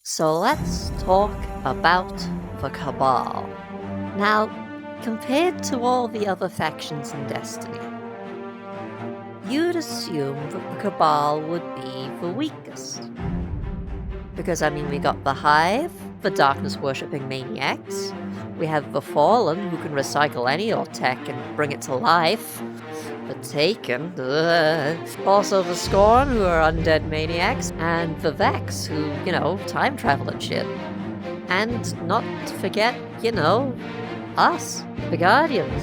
So let's talk about the Cabal. Now, compared to all the other factions in Destiny, you'd assume that the Cabal would be the weakest. Because, we got the Hive, the darkness-worshipping maniacs. We have the Fallen, who can recycle any old tech and bring it to life. The Taken, also the Scorn, who are undead maniacs. And the Vex, who, time travel and shit. And not to forget, us, the Guardians,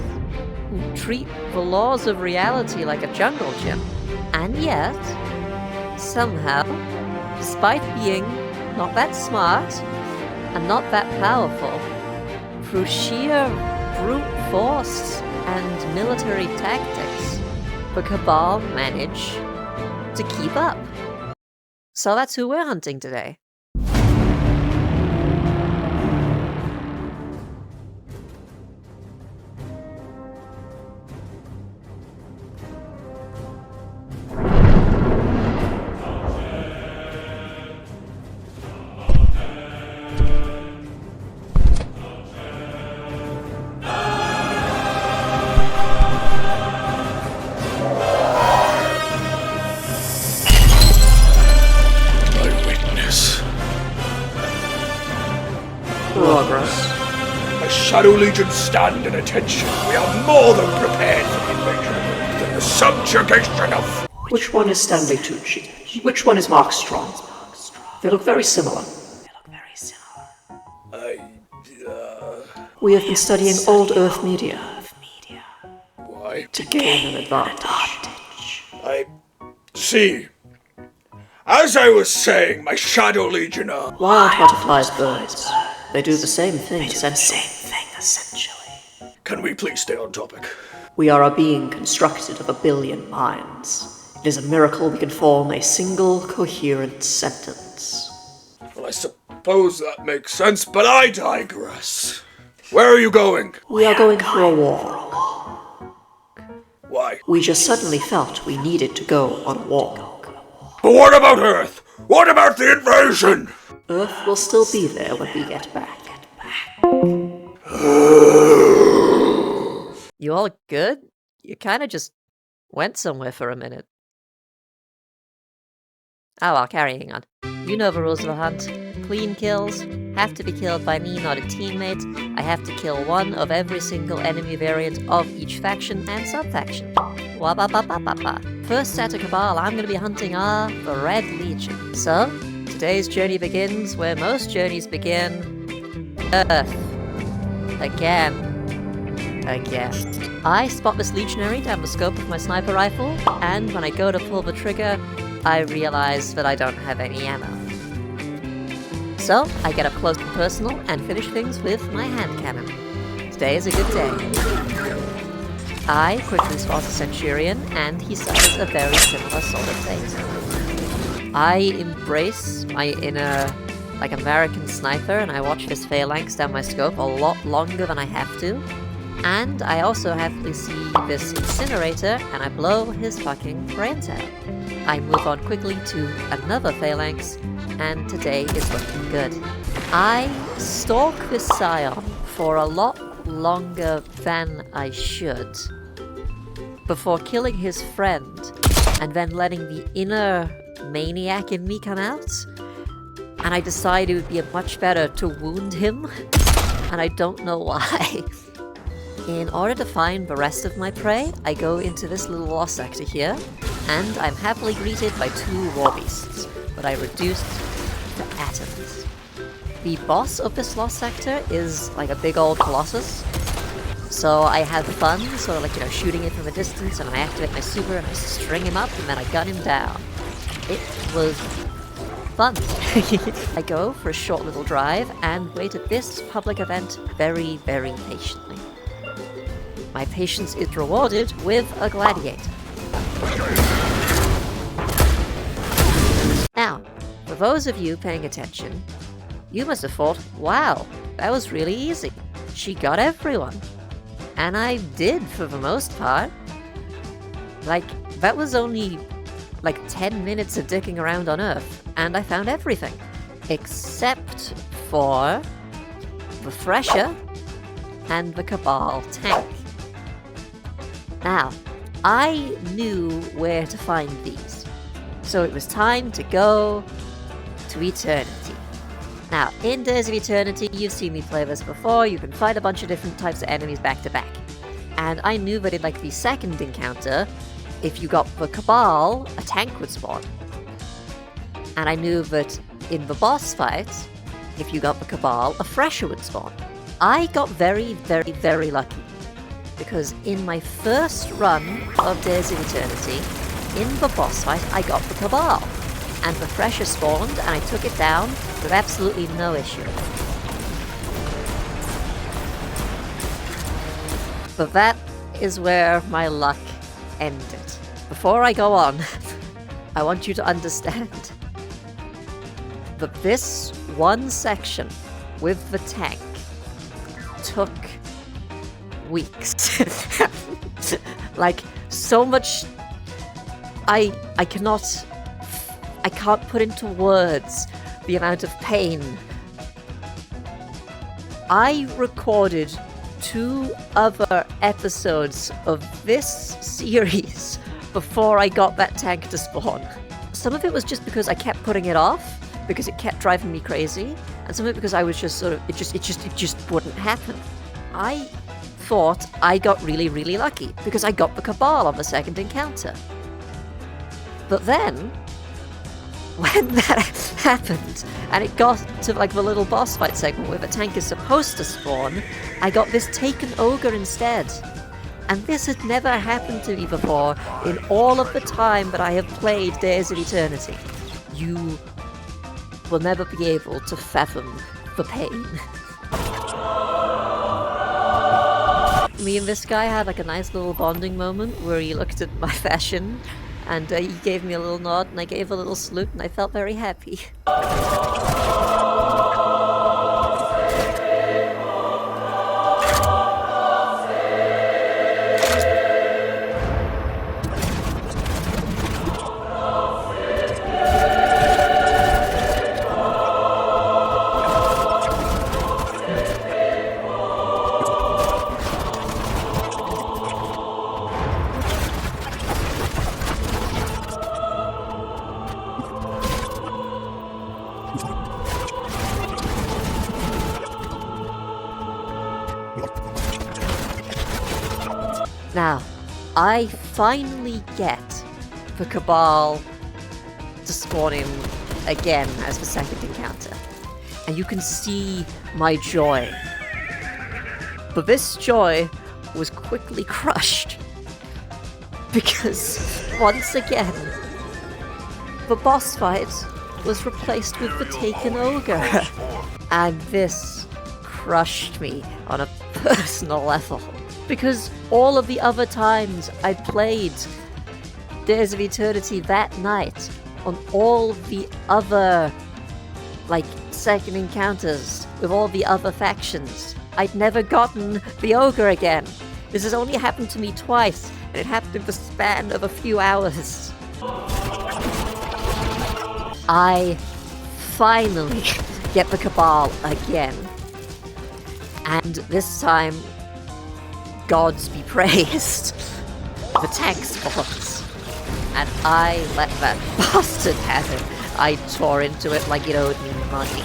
who treat the laws of reality like a jungle gym. And yet, somehow, despite being not that smart and not that powerful, through sheer brute force and military tactics, the Cabal manage to keep up. So that's who we're hunting today. Progress. The Shadow Legion stand at attention. We are more than prepared for the invasion. The subjugation of... Which one is Stanley Tucci? Which one is Mark Strong? They look very similar. We have been studying old Earth media. Why? To gain an advantage. I see. As I was saying, my Shadow Legion are... Wild butterflies, birds. They do the same thing, essentially. Can we please stay on topic? We are a being constructed of 1 billion minds. It is a miracle we can form a single, coherent sentence. Well, I suppose that makes sense, but I digress. Where are you going? We are going for a walk. Why? We just suddenly felt we needed to go on a walk. But what about Earth? What about the invasion? Earth will still be there when we get back. You all good? You kinda just went somewhere for a minute. Oh well, carrying on. You know the rules of the hunt. Clean kills have to be killed by me, not a teammate. I have to kill one of every single enemy variant of each faction and sub-faction. Wa-ba-ba-ba-ba-ba. First at a Cabal I'm gonna be hunting are the Red Legion. So, today's journey begins where most journeys begin. Earth. Again. I spot this legionary down the scope of my sniper rifle, and when I go to pull the trigger, I realize that I don't have any ammo. So, I get up close and personal and finish things with my hand cannon. Today is a good day. I quickly spot a Centurion, and he suffers a very similar sort of fate. I embrace my inner, American sniper, and I watch this phalanx down my scope a lot longer than I have to. And I also happily see this incinerator, and I blow his fucking brains out. I move on quickly to another phalanx, and today is looking good. I stalk this scion for a lot longer than I should, before killing his friend, and then letting the inner maniac in me come out. And I decide it would be much better to wound him, and I don't know why. In order to find the rest of my prey, I go into this little lost sector here, and I'm happily greeted by 2 war beasts, but I reduced to atoms. The boss of this lost sector is like a big old colossus, so I have fun, sort of shooting it from a distance, and I activate my super and I string him up, and then I gun him down. It was fun. I go for a short little drive and wait at this public event very, very patiently. My patience is rewarded with a gladiator. Now, for those of you paying attention, you must have thought, wow, that was really easy. She got everyone. And I did for the most part. That was only 10 minutes of dicking around on Earth, and I found everything. except for the Thresher and the Cabal tank. Now, I knew where to find these, so it was time to go to Eternity. Now, in Days of Eternity, you've seen me play this before, you can fight a bunch of different types of enemies back to back. And I knew that in like the second encounter, if you got the Cabal, a tank would spawn. And I knew that in the boss fight, if you got the Cabal, a Thresher would spawn. I got very, very, very lucky, because in my first run of Days of Eternity, in the boss fight, I got the Cabal, and the Thresher spawned, and I took it down with absolutely no issue. But that is where my luck ended. Before I go on, I want you to understand that this one section with the tank took weeks. Like, so much... I can't put into words the amount of pain. I recorded 2 other episodes of this series before I got that tank to spawn. Some of it was just because I kept putting it off, because it kept driving me crazy, and some of it because I was just sort of, it just wouldn't happen. I thought I got really, really lucky, because I got the Cabal on the second encounter. But then, when that happened, and it got to like the little boss fight segment where the tank is supposed to spawn, I got this taken ogre instead. And this had never happened to me before in all of the time that I have played Days of Eternity. You will never be able to fathom the pain. Me and this guy had like a nice little bonding moment where he looked at my fashion and he gave me a little nod and I gave a little salute and I felt very happy. Now, I finally get the Cabal to spawn him again as the second encounter. And you can see my joy. But this joy was quickly crushed. Because, once again, the boss fight was replaced with the Taken Ogre. And this crushed me on a personal level. Because all of the other times I played Days of Eternity that night, on all the other, like, second encounters with all the other factions, I'd never gotten the ogre again. This has only happened to me twice, and it happened in the span of a few hours. I finally get the Cabal again. And this time, gods be praised, the tank spawns, and I let that bastard have it. I tore into it like it owed me money.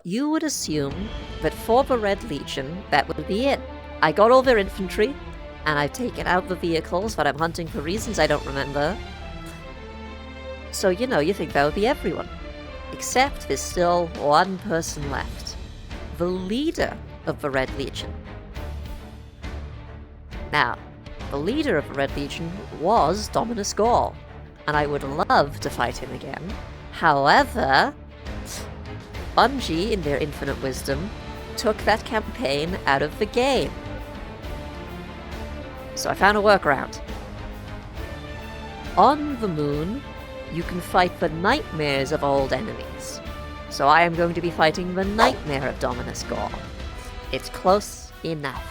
You would assume that for the Red Legion, that would be it. I got all their infantry, and I've taken out the vehicles that I'm hunting for reasons I don't remember. So, you know, you think that would be everyone. Except there's still one person left. The leader of the Red Legion. Now, the leader of the Red Legion was Dominus Gaul, and I would love to fight him again. However, Bungie, in their infinite wisdom, took that campaign out of the game. So I found a workaround. On the moon, you can fight the nightmares of old enemies. So I am going to be fighting the nightmare of Dominus Gaul. It's close enough.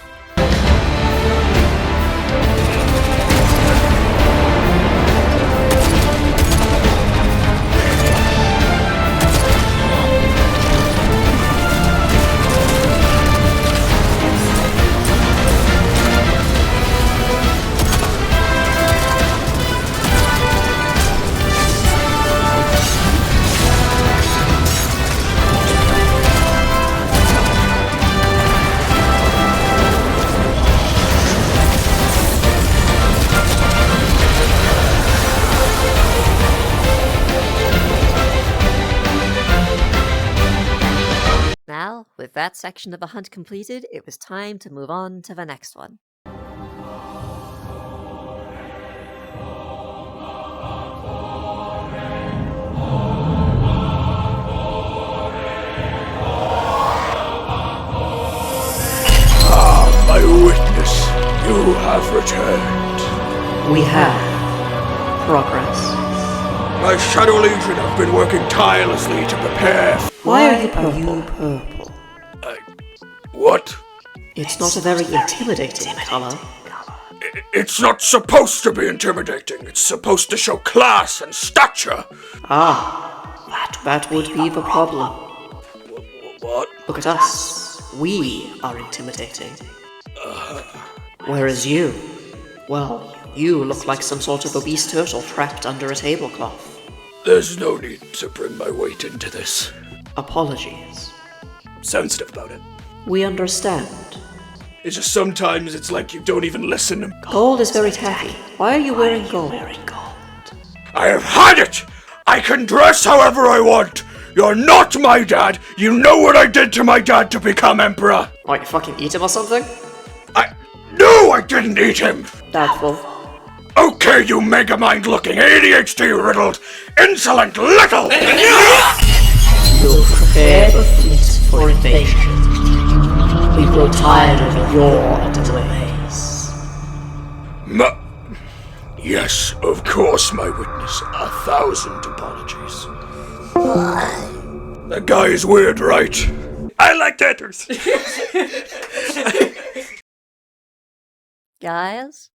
with that section of the hunt completed, it was time to move on to the next one. My witness, you have returned. We have progress. My Shadow Legion have been working tirelessly to prepare. Why are you purple? What? It's not a very intimidating color. It's not supposed to be intimidating. It's supposed to show class and stature. That would be the problem. What? Look at us. We are intimidating. Whereas you, well, you look like some sort of obese turtle trapped under a tablecloth. There's no need to bring my weight into this. Apologies. Sensitive about it. We understand. It's just sometimes it's like you don't even listen. Gold is very tacky. Why are you wearing gold? I have had it! I can dress however I want! You're not my dad! You know what I did to my dad to become emperor! What, you fucking eat him or something? No, I didn't eat him! Doubtful. Okay, you megamind-looking, ADHD-riddled, insolent little... We'll prepare the fleet for invasion. We grow tired of your delays. Yes, of course, my witness. 1,000 apologies. That guy is weird, right? I like tattoos. Guys,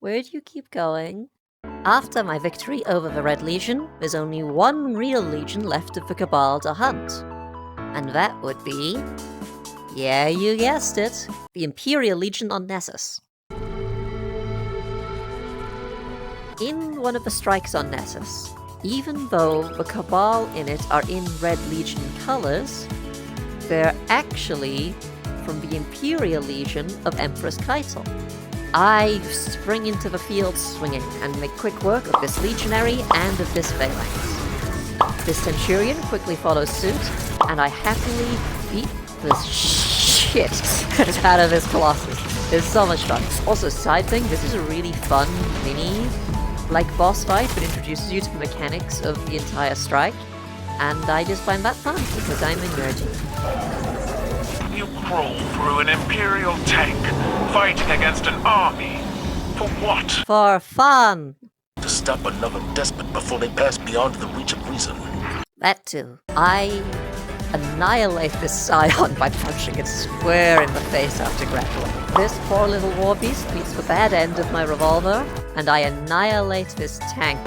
where do you keep going? After my victory over the Red Legion, there's only one real legion left of the Cabal to hunt. And that would be... yeah, you guessed it. The Imperial Legion on Nessus. In one of the strikes on Nessus, even though the Cabal in it are in Red Legion colors, they're actually from the Imperial Legion of Empress Keitel. I spring into the field swinging and make quick work of this legionary and of this phalanx. This centurion quickly follows suit, and I happily beat this shit out of this colossus. It's so much fun. Also, side thing, this is a really fun mini boss fight that introduces you to the mechanics of the entire strike, and I just find that fun because I'm a nerd. You crawl through an Imperial tank, fighting against an army. For what? For fun! To stop another despot before they pass beyond the reach of reason. That too. I annihilate this scion by punching it square in the face after grappling. This poor little war beast beats the bad end of my revolver, and I annihilate this tank.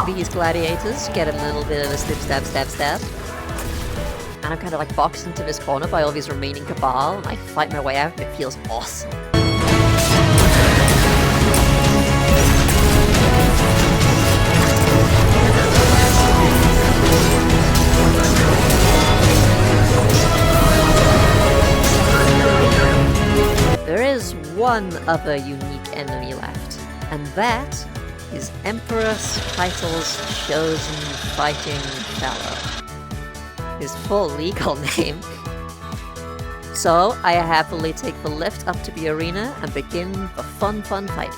These gladiators get a little bit of a stab. And I'm kind of boxed into this corner by all these remaining Cabal, and I fight my way out, and it feels awesome. There is one other unique enemy left, and that is Empress Keitel's chosen fighting fellow. His full legal name. So, I happily take the lift up to the arena and begin the fun fight.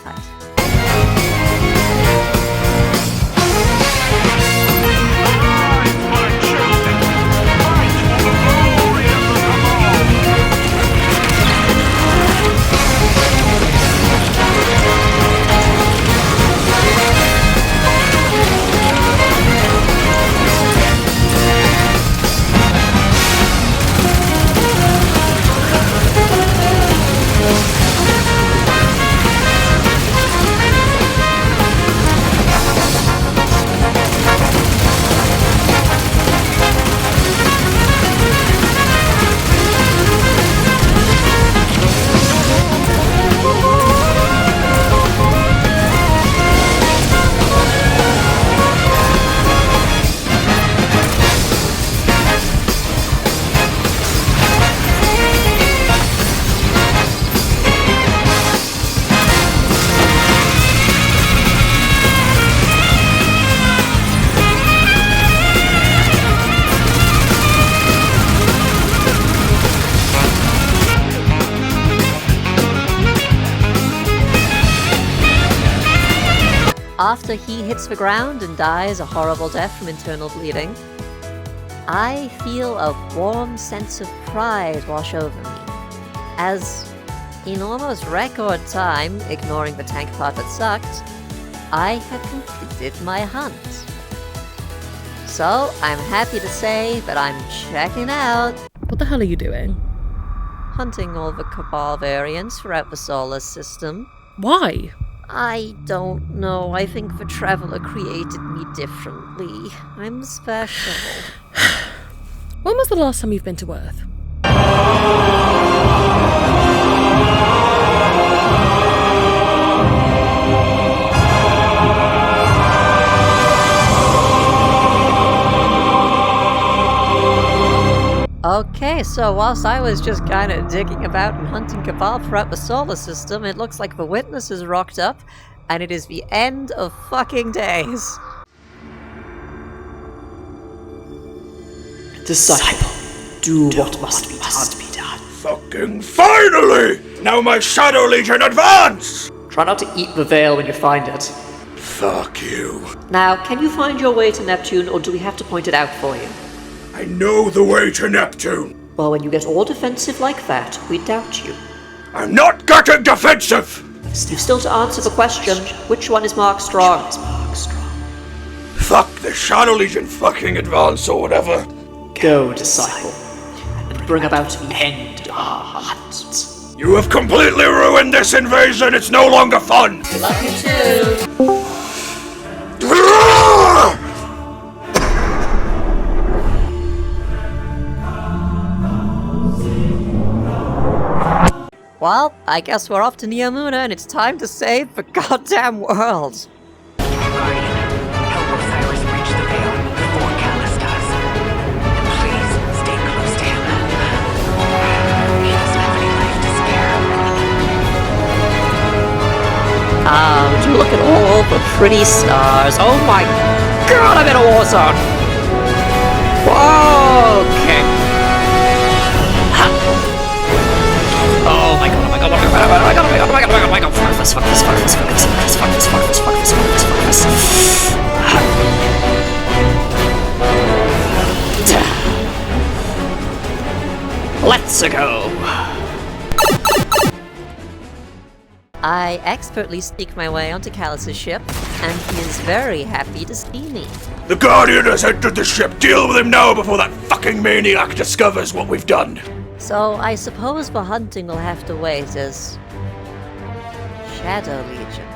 after he hits the ground and dies a horrible death from internal bleeding, I feel a warm sense of pride wash over me, as in almost record time, ignoring the tank part that sucked, I had completed my hunt. So, I'm happy to say that I'm checking out. What the hell are you doing? Hunting all the Cabal variants throughout the solar system. Why? I don't know, I think the Traveler created me differently. I'm special. When was the last time you've been to Earth? Okay, so whilst I was just kind of digging about and hunting Cabal throughout the solar system, it looks like the witness is rocked up, and it is the end of fucking days. Disciple, do what must be done. Fucking finally! Now my Shadow Legion advance! Try not to eat the veil when you find it. Fuck you. Now, can you find your way to Neptune, or do we have to point it out for you? I know the way to Neptune. Well, when you get all defensive like that, we doubt you. I'm not getting defensive! You've still to answer the question, which one is Mark Strong? Fuck the Shadow Legion fucking advance or whatever. Go, Disciple, and bring about the end of our hunt. You have completely ruined this invasion. It's no longer fun. Love you too. Well, I guess we're off to Neomuna and it's time to save the goddamn world. Guardian, help Osiris reach the veil before Callus does. Please stay close to him. He doesn't have any life to spare. Would you look at all the pretty stars. Oh my god, I'm in a war zone! Whoa, okay. Ha. Oh my god, oh my god, oh my god, oh my god, oh my god, oh my god, oh my god, oh my god, fuck this, fuck this, fuck this, fuck this, fuck this, fuck this, fuck this, fuck this, fuck this, fuck this. Let's go! I expertly sneak my way onto Callus's ship, and he is very happy to see me. The Guardian has entered the ship. Deal with him now before that fucking maniac discovers what we've done. So I suppose the hunting will have to wait as Shadow Legion.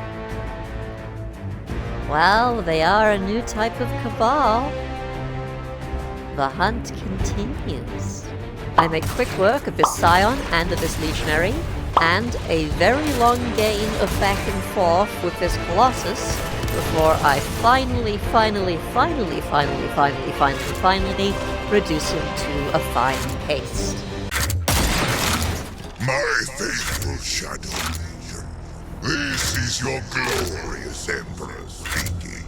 Well, they are a new type of Cabal. The hunt continues. I make quick work of this Scion and of this Legionary, and a very long game of back and forth with this Colossus before I finally reduce him to a fine paste. My faithful Shadow Legion, this is your glorious Emperor speaking.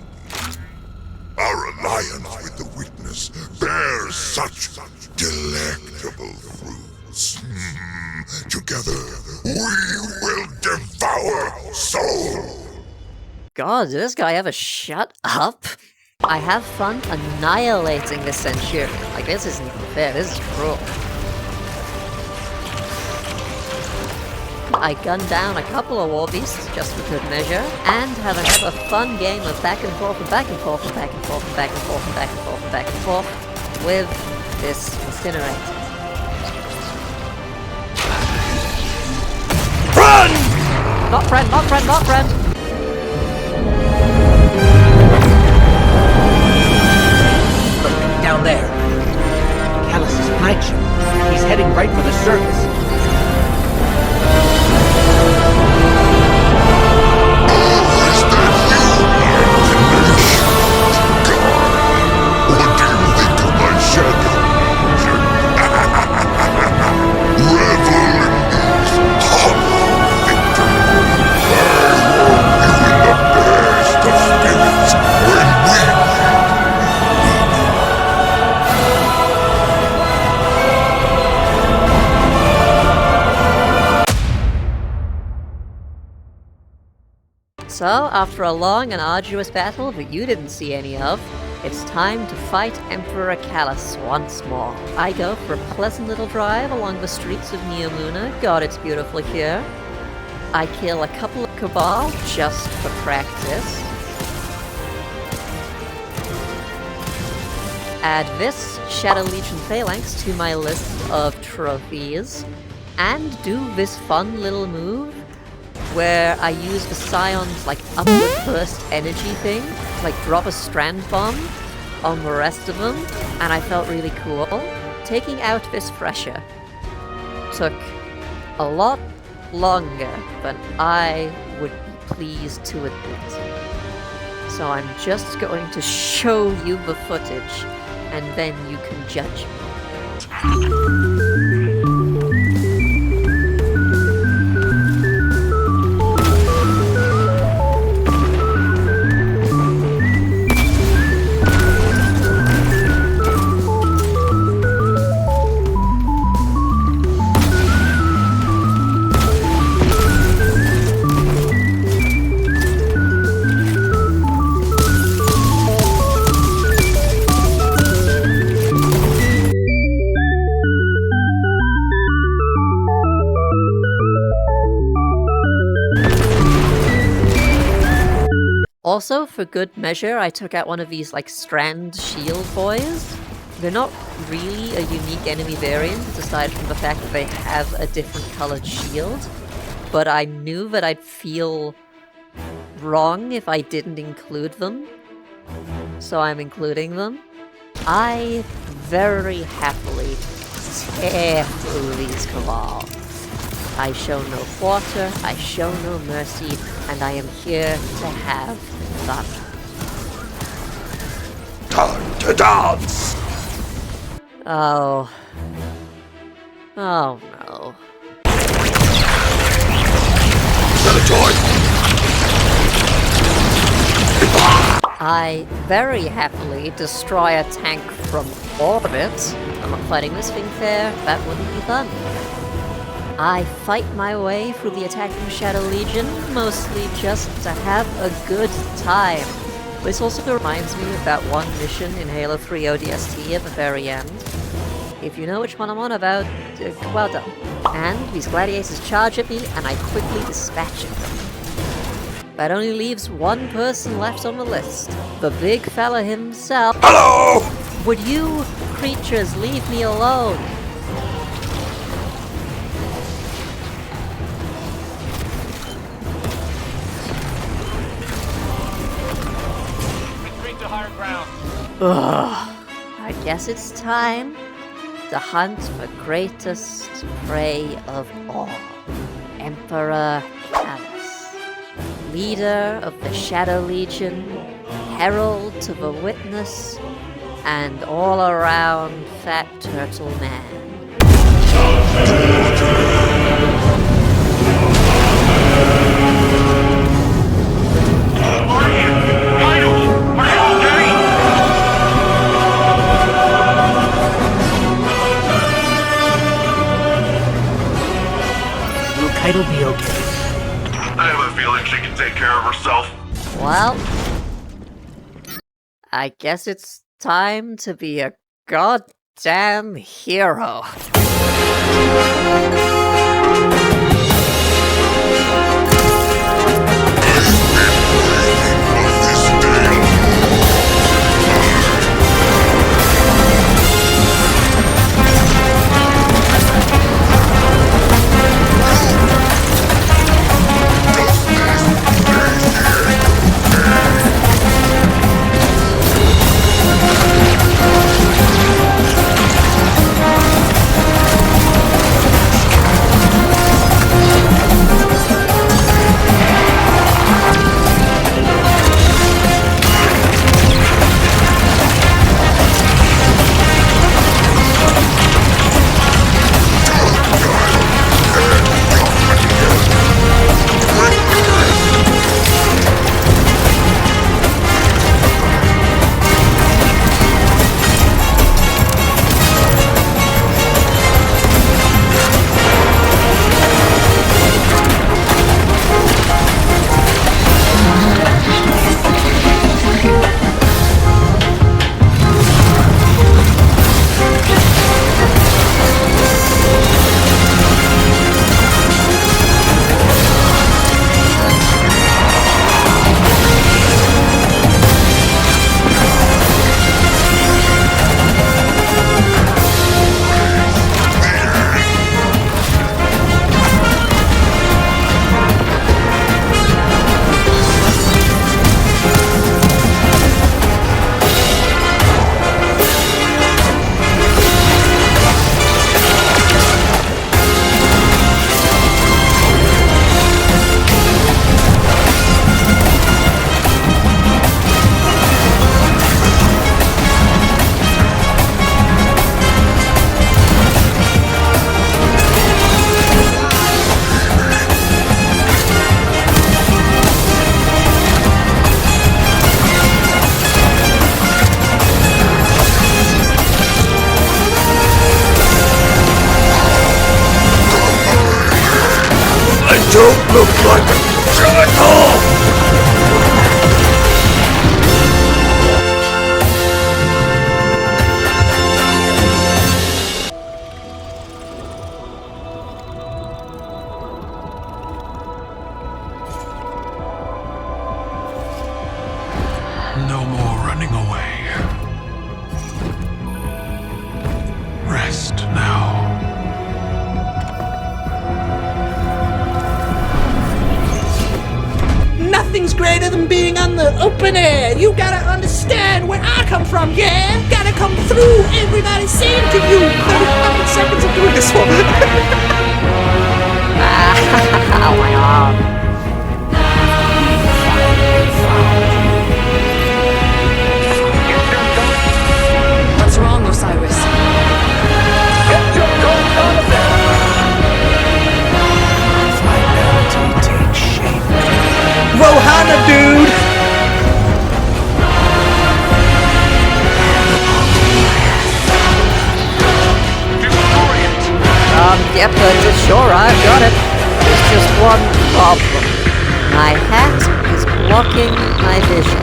Our alliance with the Witness bears such delectable fruits. Together, we will devour soul. God, did this guy ever shut up? I have fun annihilating this Centurion. Like, this isn't even fair, this is cruel. I gun down a couple of war beasts, just for good measure, and have another fun game of back and forth and back and forth and back and forth and back and forth and back and forth and back and forth with this incinerator. Run! Not friend, not friend, not friend! Look, down there. Callus' flagship. He's heading right for the surface. So, after a long and arduous battle that you didn't see any of, it's time to fight Emperor Callus once more. I go for a pleasant little drive along the streets of Neomuna. God, it's beautiful here. I kill a couple of Cabal just for practice. Add this Shadow Legion Phalanx to my list of trophies, and do this fun little move where I use the Scion's like upward burst energy thing to like drop a strand bomb on the rest of them, and I felt really cool. Taking out this Thresher took a lot longer than I would be pleased to admit. So I'm just going to show you the footage, and then you can judge me. Also, for good measure, I took out one of these, like, strand shield boys. They're not really a unique enemy variant, aside from the fact that they have a different colored shield, but I knew that I'd feel wrong if I didn't include them, so I'm including them. I very happily tear through these Cabal. I show no quarter, I show no mercy, and I am here to have fun. Time to dance! Oh. Oh no. I very happily destroy a tank from orbit. I'm not fighting this thing fair, that wouldn't be fun. I fight my way through the attacking Shadow Legion, mostly just to have a good time. This also reminds me of that one mission in Halo 3 ODST at the very end. If you know which one I'm on about, well done. And these gladiators charge at me, and I quickly dispatch them. That only leaves one person left on the list. The big fella himself. Hello! Would you creatures leave me alone? Ugh. I guess it's time to hunt the greatest prey of all. Emperor Callus. Leader of the Shadow Legion, herald to the witness, and all-around fat turtle man. It'll be okay. I have a feeling she can take care of herself. Well, I guess it's time to be a goddamn hero. look like a skeleton! No more running away. Rest now. Nothing's greater than being on the open air. You gotta understand where I come from, yeah? Gotta come through. Everybody's saying to you. 30 seconds of doing this one. Oh my god. What's wrong, Osiris? Get your gold out of there! Finality takes shape. Rohana, dude. Yep, sure, I've got it. There's just one problem. My hat is blocking my vision.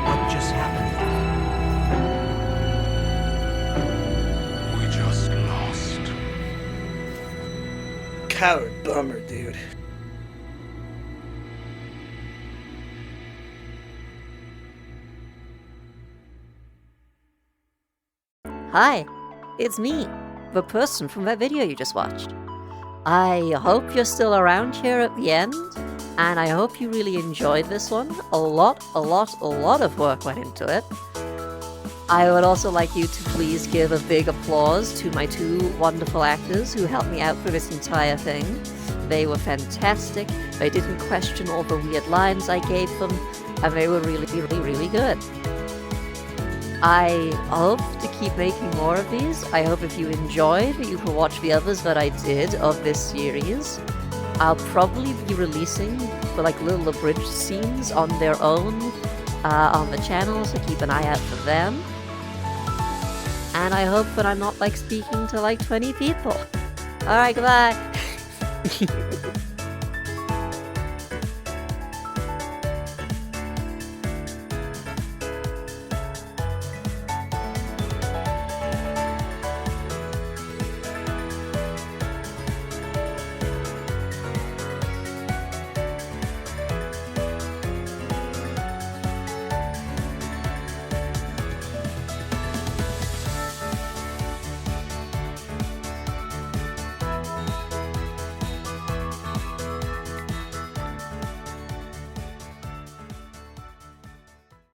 What just happened? We just lost. Coward bummer, dude. Hi, it's me, the person from that video you just watched. I hope you're still around here at the end, and I hope you really enjoyed this one. A lot of work went into it. I would also like you to please give a big applause to my two wonderful actors who helped me out through this entire thing. They were fantastic, they didn't question all the weird lines I gave them, and they were really good. I hope to keep making more of these. I hope if you enjoyed, you can watch the others that I did of this series. I'll probably be releasing the little abridged scenes on their own on the channel, so keep an eye out for them. And I hope that I'm not speaking to 20 people. Alright, goodbye.